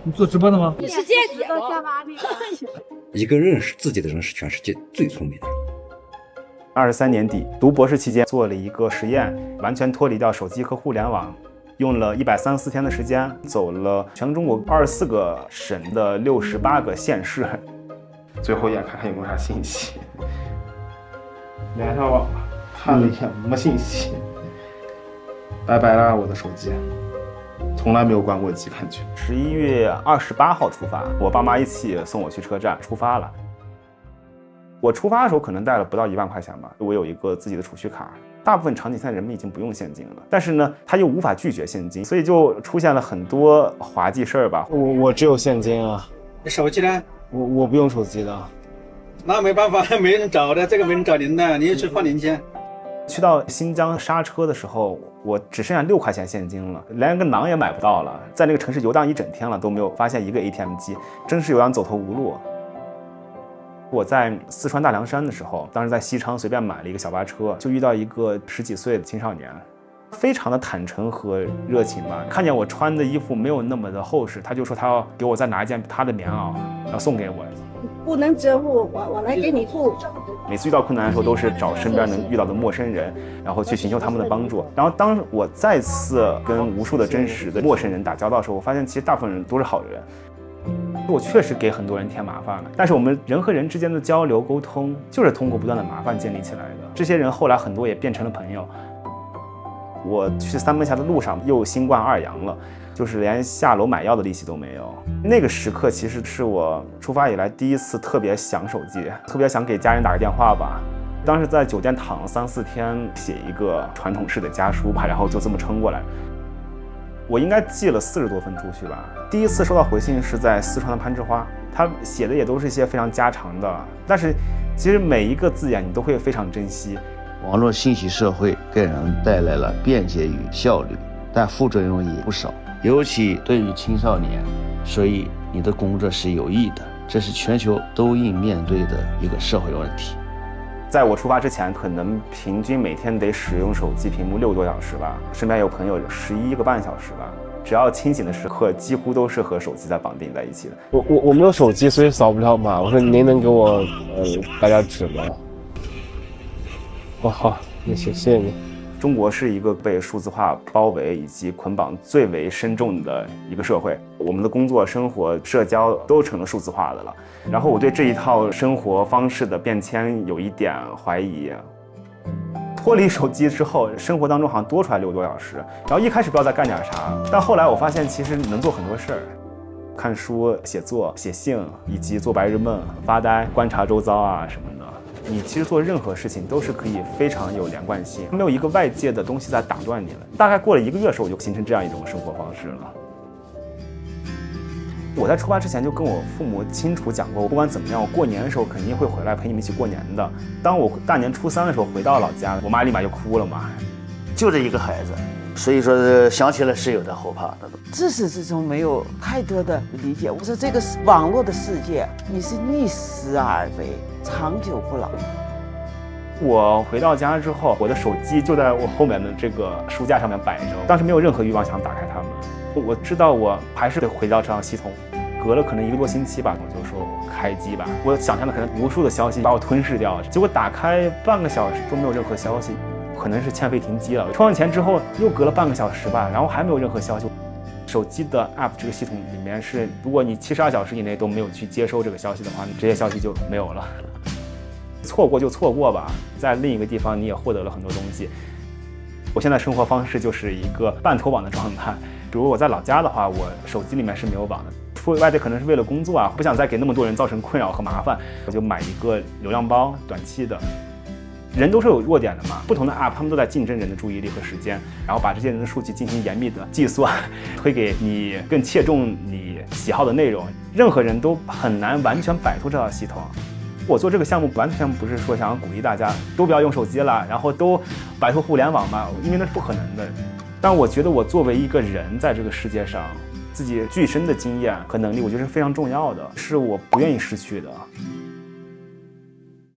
你做直播的吗？你是间谍吗？一个认识自己的人是全世界最聪明的人。23年底读博士期间做了一个实验，完全脱离掉手机和互联网，用了134天的时间，走了全中国24个省的68个县市，最後一眼看看有沒有啥信息，連上網吧，看了一眼沒信息，拜拜啦我的手機。從來沒有關過機，感覺。11月28號出發，我爸媽一起送我去車站，出發了。我出發的時候可能帶了不到1萬塊錢吧，我有一個自己的儲蓄卡。大部分場景現在人們已經不用現金了，但是呢，他又無法拒絕現金，所以就出現了很多滑稽事兒吧。我只有現金啊。你手機呢？我不用手機的。那沒辦法，沒人找的，這個沒人找您的，你去換零錢。去到新疆剎車的時候，我只剩下6塊錢現金了，連個馕也買不到了。在那個城市遊蕩一整天了，都沒有發現一個 ATM 機，真是有點走投無路。我在四川大涼山的時候，當時在西昌隨便買了一個小巴車，就遇到一個10幾歲的青少年，非常的坦誠和熱情吧。看見我穿的衣服沒有那麼的厚實，他就說他要給我再拿一件他的棉襖，要送給我。不能遮護，我來給你護。每次遇到困難的時候，都是找身邊能遇到的陌生人，然後去尋求他們的幫助。然後當我再次跟無數的真實的陌生人打交道的時候，我發現其實大部分人都是好人。我確實給很多人添麻煩了，但是我們人和人之間的交流溝通，就是通過不斷的麻煩建立起來的。這些人後來很多也變成了朋友。我去三門峽的路上又新冠2陽了，就是連下樓買藥的力氣都沒有。那個時刻其實是我出發以來第一次特別想手機，特別想給家人打個電話吧。當時在酒店躺了3、4天，寫一個傳統式的家書吧，然後就這麼撐過來。我應該寄了40多份出去吧。第一次收到回信是在四川的攀枝花，他寫的也都是一些非常家常的，但是其實每一個字眼你都會非常珍惜。網絡信息社會給人帶來了便捷與效率，但副作用也不少，尤其對於青少年，所以你的工作是有益的，這是全球都應面對的一個社會問題。在我出發之前，可能平均每天得使用手機屏幕6多小時吧，身邊有朋友11個半小時吧。只要清醒的時刻，幾乎都是和手機在綁定在一起的。我沒有手機，所以掃不了碼。我說您能給我打點紙嗎？好，那謝謝你。中國是一個被數字化包圍以及捆綁最為深重的一個社會，我們的工作、生活、社交都成了數字化的了。然後我對這一套生活方式的變遷有一點懷疑。脫離手機之後，生活當中好像多出來6多小時，然後一開始不知道在幹點啥，但後來我發現其實能做很多事兒，看書、寫作、寫信，以及做白日夢、發呆、觀察周遭啊什麼的。你其實做任何事情都是可以非常有連貫性，沒有一個外界的東西在打斷你了。大概過了1個月的時候，我就形成這樣一種生活方式了。我在出發之前就跟我父母清楚講過，不管怎麼樣，我過年的時候肯定會回來陪你們一起過年的。當我大年初3的時候回到老家，我媽立馬就哭了嘛。就這一個孩子，所以說想起來是有點後怕的。自始至終沒有太多的理解。我說這個網絡的世界，你是逆時而為，長久不老。我回到家之後，我的手機就在我後面的這個書架上面擺着，當時沒有任何慾望想打開它們。我知道我還是得回到這套系統，隔了可能1個多星期吧，我就說我開機吧。我想象的可能無數的消息把我吞噬掉，結果打開半個小時都沒有任何消息，可能是欠費停機了。充完錢之後又隔了半個小時吧，然後還沒有任何消息。手機的 app 這個系統裡面是，如果你72小時以內都沒有去接收這個消息的話，這些消息就沒有了。錯過就錯過吧，在另一個地方你也獲得了很多東西。我現在生活方式就是一個半脫網的狀態。比如我在老家的話，我手機裡面是沒有網的。出外地可能是為了工作啊，不想再給那麼多人造成困擾和麻煩，我就買一個流量包，短期的。人都是有弱點的嘛，不同的 app 他們都在競爭人的注意力和時間，然後把這些人的數據進行嚴密的計算，推給你更切中你喜好的內容。任何人都很難完全擺脫這套系統。我做這個項目完全不是說想要鼓勵大家都不要用手機了，然後都擺脫互聯網嘛，因為那是不可能的。但我覺得我作為一個人在這個世界上，自己具身的經驗和能力，我覺得是非常重要的，是我不願意失去的。